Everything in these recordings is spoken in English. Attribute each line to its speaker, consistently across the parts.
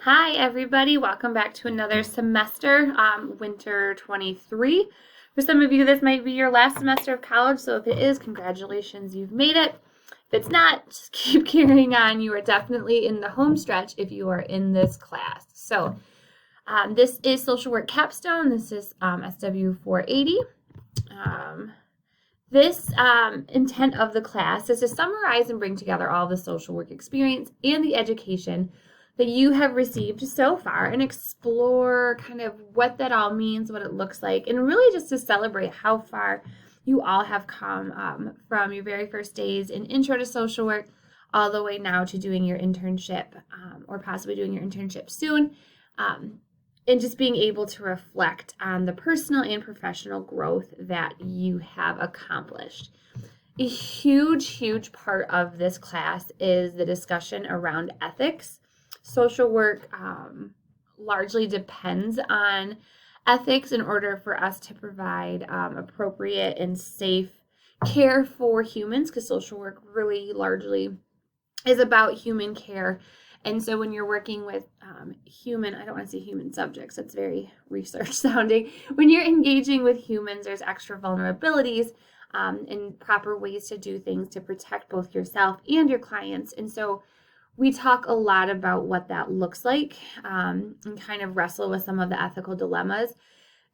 Speaker 1: Hi, everybody. Welcome back to another semester, winter 23. For some of you, this might be your last semester of college, so if it is, congratulations, you've made it. If it's not, just keep carrying on. You are definitely in the home stretch if you are in this class. So this is Social Work Capstone. This is SW 480. This intent of the class is to summarize and bring together all the social work experience and the education that you have received so far and explore kind of what that all means, what it looks like, and really just to celebrate how far you all have come from your very first days in intro to social work all the way now to doing your internship or possibly doing your internship soon. And just being able to reflect on the personal and professional growth that you have accomplished. A huge part of this class is the discussion around ethics. Social work largely depends on ethics in order for us to provide appropriate and safe care for humans, because social work really largely is about human care. And so when you're working with I don't want to say human subjects, that's very research sounding. When you're engaging with humans, there's extra vulnerabilities and proper ways to do things to protect both yourself and your clients. And so we talk a lot about what that looks like and kind of wrestle with some of the ethical dilemmas.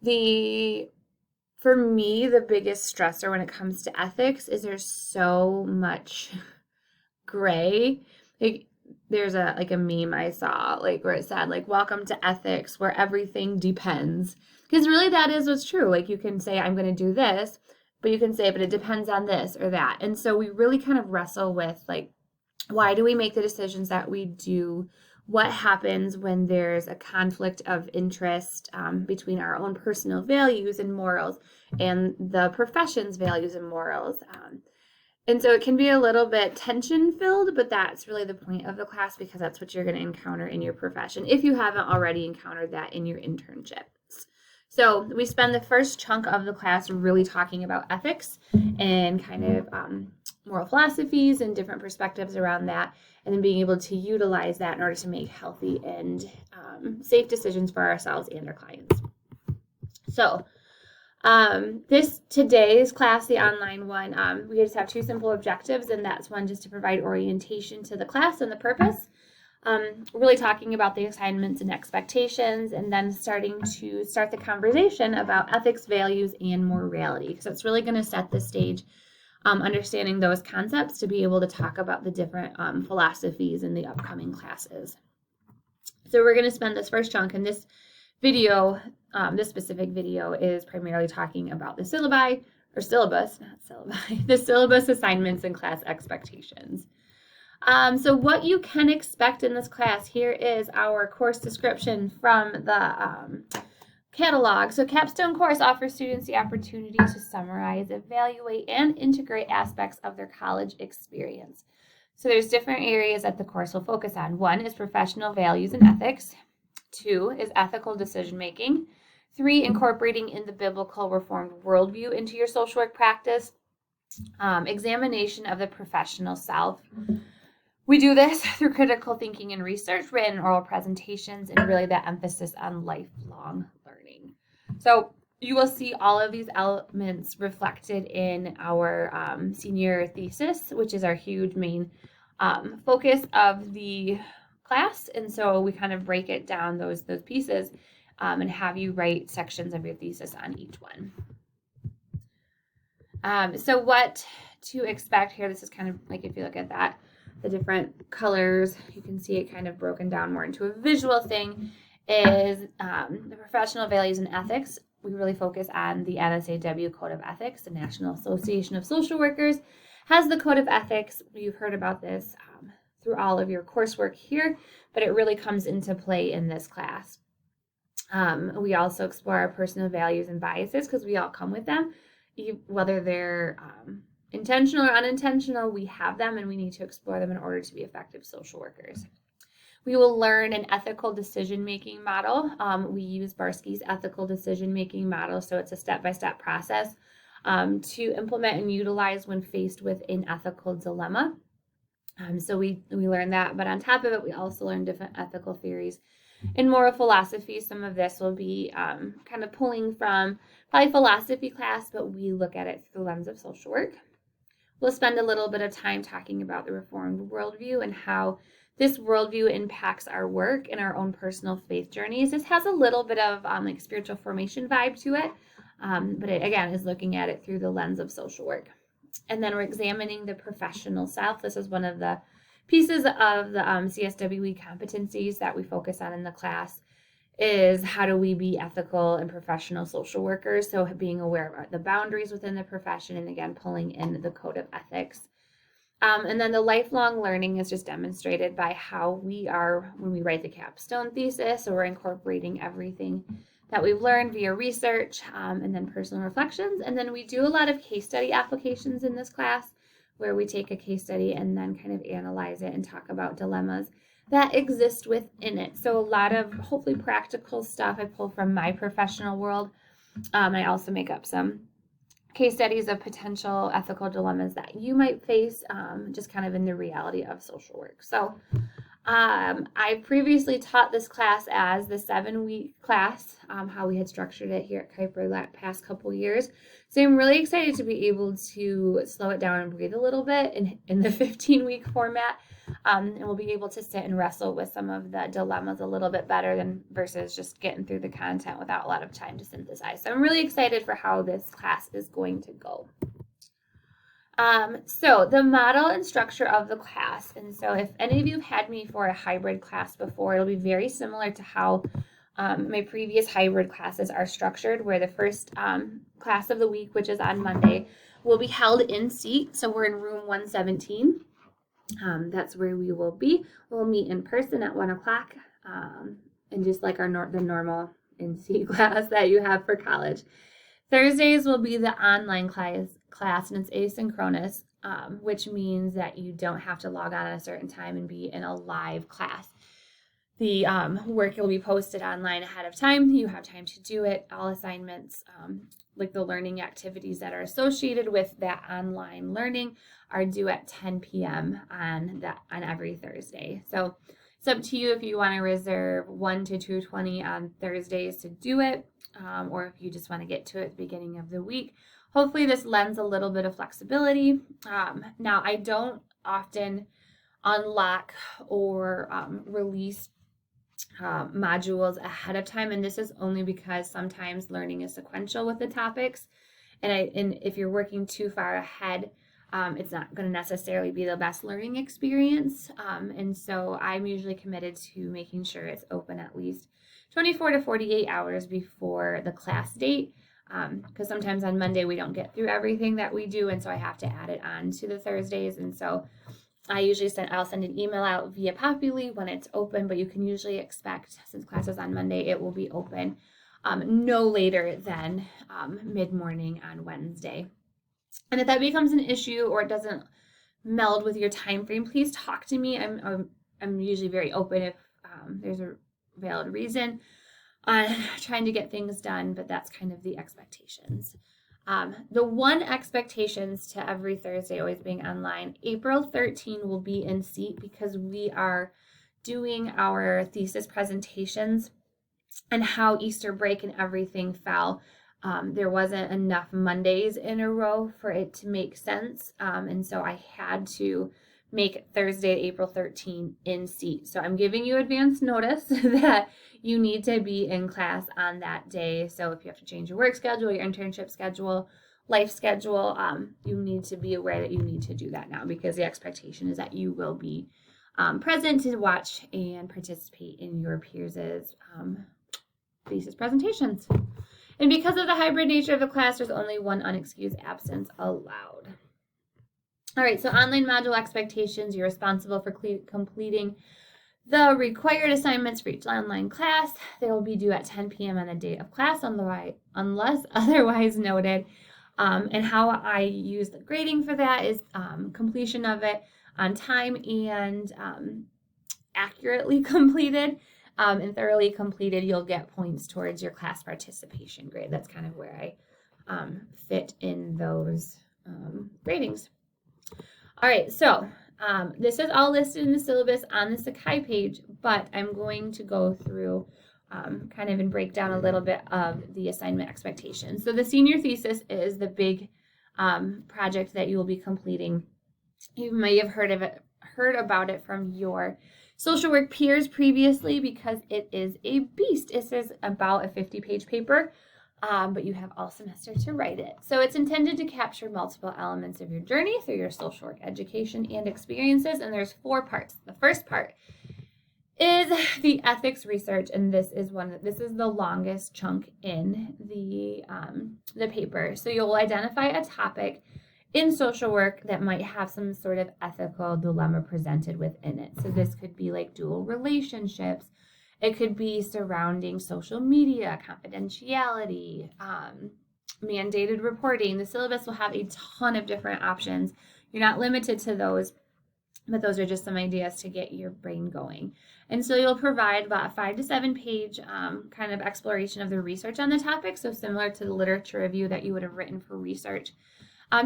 Speaker 1: For me, the biggest stressor when it comes to ethics is there's so much gray. There's a meme I saw where it said welcome to ethics where everything depends, because really that is what's true. You can say I'm going to do this, but you can say but it depends on this or that. And so we really kind of wrestle with why do we make the decisions that we do? What happens when there's a conflict of interest between our own personal values and morals and the profession's values and morals? And so it can be a little bit tension-filled, but that's really the point of the class, because that's what you're going to encounter in your profession if you haven't already encountered that in your internships. So we spend the first chunk of the class really talking about ethics and kind of moral philosophies and different perspectives around that, and then being able to utilize that in order to make healthy and safe decisions for ourselves and our clients. So today's class, the online one, we just have two simple objectives, and that's one just to provide orientation to the class and the purpose, really talking about the assignments and expectations, and then start the conversation about ethics, values, and morality, because it's really going to set the stage, understanding those concepts to be able to talk about the different philosophies in the upcoming classes. So we're going to spend this first chunk, and this specific video is primarily talking about the syllabus, the syllabus assignments and class expectations. So what you can expect in this class, here is our course description from the catalog. So Capstone course offers students the opportunity to summarize, evaluate, and integrate aspects of their college experience. So there's different areas that the course will focus on. 1 is professional values and ethics. 2 is ethical decision-making. 3, incorporating in the biblical reformed worldview into your social work practice. Examination of the professional self. We do this through critical thinking and research, written and oral presentations, and really that emphasis on lifelong learning. So you will see all of these elements reflected in our senior thesis, which is our huge main focus of the class. And so we kind of break it down, those pieces, and have you write sections of your thesis on each one. So what to expect here, this is kind of if you look at that, the different colors, you can see it kind of broken down more into a visual thing, is the professional values and ethics. We really focus on the NSAW Code of Ethics. The National Association of Social Workers has the Code of Ethics. You've heard about this through all of your coursework here, but it really comes into play in this class. We also explore our personal values and biases, because we all come with them, whether they're intentional or unintentional. We have them, and we need to explore them in order to be effective social workers. We will learn an ethical decision-making model. We use Barsky's ethical decision-making model, so it's a step-by-step process to implement and utilize when faced with an ethical dilemma. So we learn that, but on top of it, we also learn different ethical theories and moral philosophy. Some of this will be kind of pulling from probably philosophy class, but we look at it through the lens of social work. We'll spend a little bit of time talking about the Reformed worldview and how this worldview impacts our work and our own personal faith journeys. This has a little bit of like spiritual formation vibe to it, but it again is looking at it through the lens of social work. And then we're examining the professional self. This is one of the pieces of the CSWE competencies that we focus on in the class, is how do we be ethical and professional social workers? So being aware of the boundaries within the profession, and again, pulling in the code of ethics. And then the lifelong learning is just demonstrated by how we are when we write the capstone thesis. So we're incorporating everything that we've learned via research, and then personal reflections. And then we do a lot of case study applications in this class, where we take a case study and then kind of analyze it and talk about dilemmas that exist within it. So a lot of hopefully practical stuff I pull from my professional world. I also make up some case studies of potential ethical dilemmas that you might face, just kind of in the reality of social work. So I previously taught this class as the 7-week class, how we had structured it here at Kuiper the past couple years. So I'm really excited to be able to slow it down and breathe a little bit in the 15-week format. And we'll be able to sit and wrestle with some of the dilemmas a little bit better than versus just getting through the content without a lot of time to synthesize. So I'm really excited for how this class is going to go. So the model and structure of the class, and so if any of you have had me for a hybrid class before, it'll be very similar to how my previous hybrid classes are structured, where the first class of the week, which is on Monday, will be held in seat. So we're in room 117. That's where we will be. We'll meet in person at 1 o'clock, and just like the normal in-seat class that you have for college. Thursdays will be the online class, and it's asynchronous, which means that you don't have to log on at a certain time and be in a live class. The work will be posted online ahead of time. You have time to do it. All assignments, like the learning activities that are associated with that online learning, are due at 10 p.m. on every Thursday. So it's up to you if you want to reserve 1 to 2:20 on Thursdays to do it, or if you just want to get to it at the beginning of the week. Hopefully this lends a little bit of flexibility. Now, I don't often unlock or release modules ahead of time, and this is only because sometimes learning is sequential with the topics, and if you're working too far ahead, it's not going to necessarily be the best learning experience, and so I'm usually committed to making sure it's open at least 24 to 48 hours before the class date, because sometimes on Monday we don't get through everything that we do, and so I have to add it on to the Thursdays. And so I'll send an email out via Populi when it's open, but you can usually expect, since class is on Monday, it will be open no later than mid-morning on Wednesday. And if that becomes an issue or it doesn't meld with your time frame, please talk to me. I'm usually very open if there's a valid reason on trying to get things done, but that's kind of the expectations. The one expectations to every Thursday always being online, April 13 will be in seat because we are doing our thesis presentations, and how Easter break and everything fell. There wasn't enough Mondays in a row for it to make sense, and so I had to make Thursday, April 13 in seat. So I'm giving you advance notice that you need to be in class on that day. So if you have to change your work schedule, your internship schedule, life schedule, you need to be aware that you need to do that now, because the expectation is that you will be present to watch and participate in your peers' thesis presentations. And because of the hybrid nature of the class, there's only one unexcused absence allowed. All right, so online module expectations, you're responsible for completing the required assignments for each online class. They will be due at 10 p.m. on the day of class, unless otherwise noted. And how I use the grading for that is completion of it on time and accurately completed. And thoroughly completed, you'll get points towards your class participation grade. That's kind of where I fit in those ratings. All right, so This is all listed in the syllabus on the Sakai page, but I'm going to go through kind of and break down a little bit of the assignment expectations. So the senior thesis is the big project that you will be completing. You may have heard about it from your social work peers previously because it is a beast. This is about a 50-page paper, but you have all semester to write it. So it's intended to capture multiple elements of your journey through your social work education and experiences, and there's 4 parts. The first part is the ethics research, and this is the longest chunk in the paper. So you'll identify a topic in social work that might have some sort of ethical dilemma presented within it. So this could be like dual relationships. It could be surrounding social media, confidentiality, mandated reporting. The syllabus will have a ton of different options. You're not limited to those, but those are just some ideas to get your brain going. And so you'll provide about a 5 to 7 page kind of exploration of the research on the topic. So similar to the literature review that you would have written for research.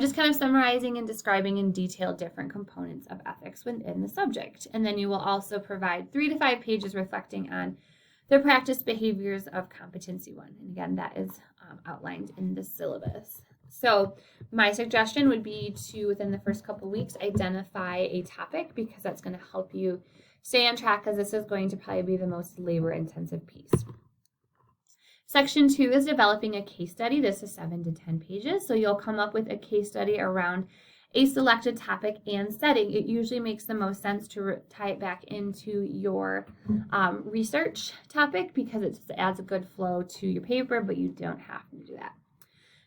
Speaker 1: Just kind of summarizing and describing in detail different components of ethics within the subject. And then you will also provide 3 to 5 pages reflecting on the practice behaviors of competency 1. And again, that is outlined in the syllabus. So my suggestion would be to, within the first couple weeks, identify a topic, because that's going to help you stay on track, because this is going to probably be the most labor-intensive piece. Section 2 is developing a case study. This is 7 to 10 pages. So you'll come up with a case study around a selected topic and setting. It usually makes the most sense to tie it back into your research topic, because it just adds a good flow to your paper, but you don't have to do that.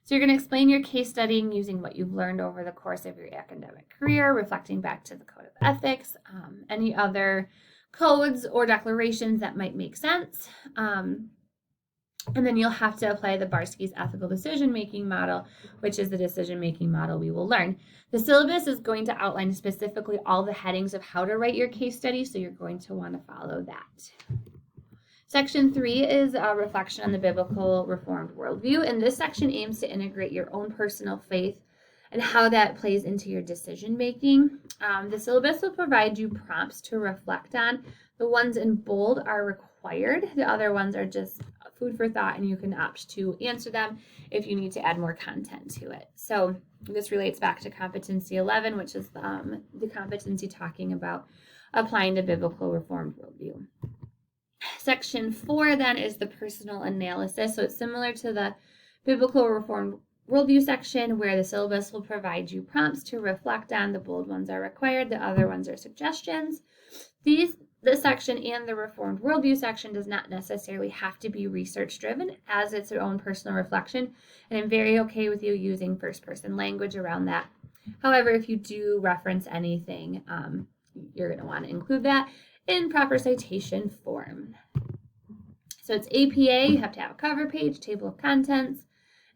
Speaker 1: So you're going to explain your case studying using what you've learned over the course of your academic career, reflecting back to the Code of Ethics, any other codes or declarations that might make sense. And then you'll have to apply the Barsky's ethical decision-making model, which is the decision-making model we will learn. The syllabus is going to outline specifically all the headings of how to write your case study, so you're going to want to follow that. Section 3 is a reflection on the biblical Reformed worldview, and this section aims to integrate your own personal faith and how that plays into your decision-making. The syllabus will provide you prompts to reflect on. The ones in bold are required. The other ones are just food for thought, and you can opt to answer them if you need to add more content to it. So this relates back to competency 11, which is the competency talking about applying the biblical Reformed worldview. Section 4 then is the personal analysis. So it's similar to the biblical Reformed worldview section, where the syllabus will provide you prompts to reflect on. The bold ones are required, the other ones are suggestions. This section and the Reformed worldview section does not necessarily have to be research driven, as it's your own personal reflection, and I'm very okay with you using first person language around that. However, if you do reference anything, you're going to want to include that in proper citation form. So it's APA, you have to have a cover page, table of contents,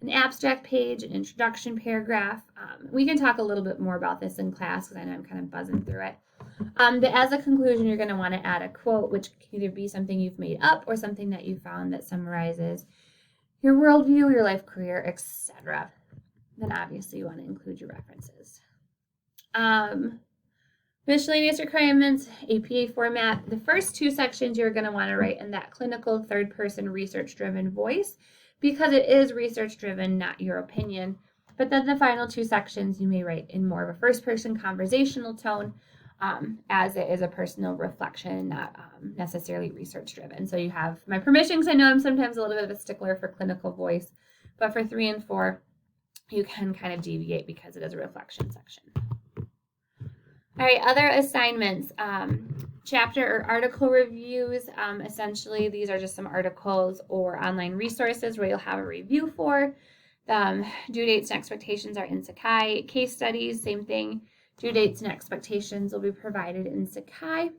Speaker 1: an abstract page, an introduction paragraph. We can talk a little bit more about this in class, because I know I'm kind of buzzing through it. But as a conclusion, you're going to want to add a quote, which can either be something you've made up or something that you found that summarizes your worldview, your life, career, etc. Then obviously you want to include your references. Miscellaneous requirements, APA format. The first 2 sections you're going to want to write in that clinical third-person research-driven voice, because it is research-driven, not your opinion. But then the final 2 sections you may write in more of a first-person conversational tone, as it is a personal reflection, not necessarily research-driven. So you have my permission, because I know I'm sometimes a little bit of a stickler for clinical voice, but for 3 and 4, you can kind of deviate because it is a reflection section. All right, other assignments, chapter or article reviews. Essentially, these are just some articles or online resources where you'll have a review for. Due dates and expectations are in Sakai. Case studies, same thing. Due dates and expectations will be provided in Sakai.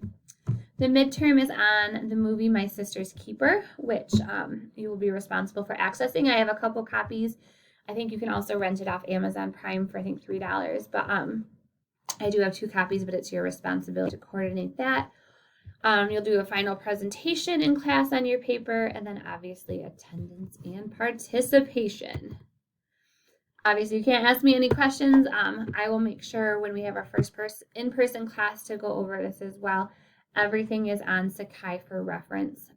Speaker 1: The midterm is on the movie My Sister's Keeper, which you will be responsible for accessing. I have a couple copies. I think you can also rent it off Amazon Prime for, I think, $3. But I do have 2 copies, but it's your responsibility to coordinate that. You'll do a final presentation in class on your paper, and then obviously attendance and participation. Obviously, you can't ask me any questions. I will make sure when we have our first in-person class to go over this as well. Everything is on Sakai for reference.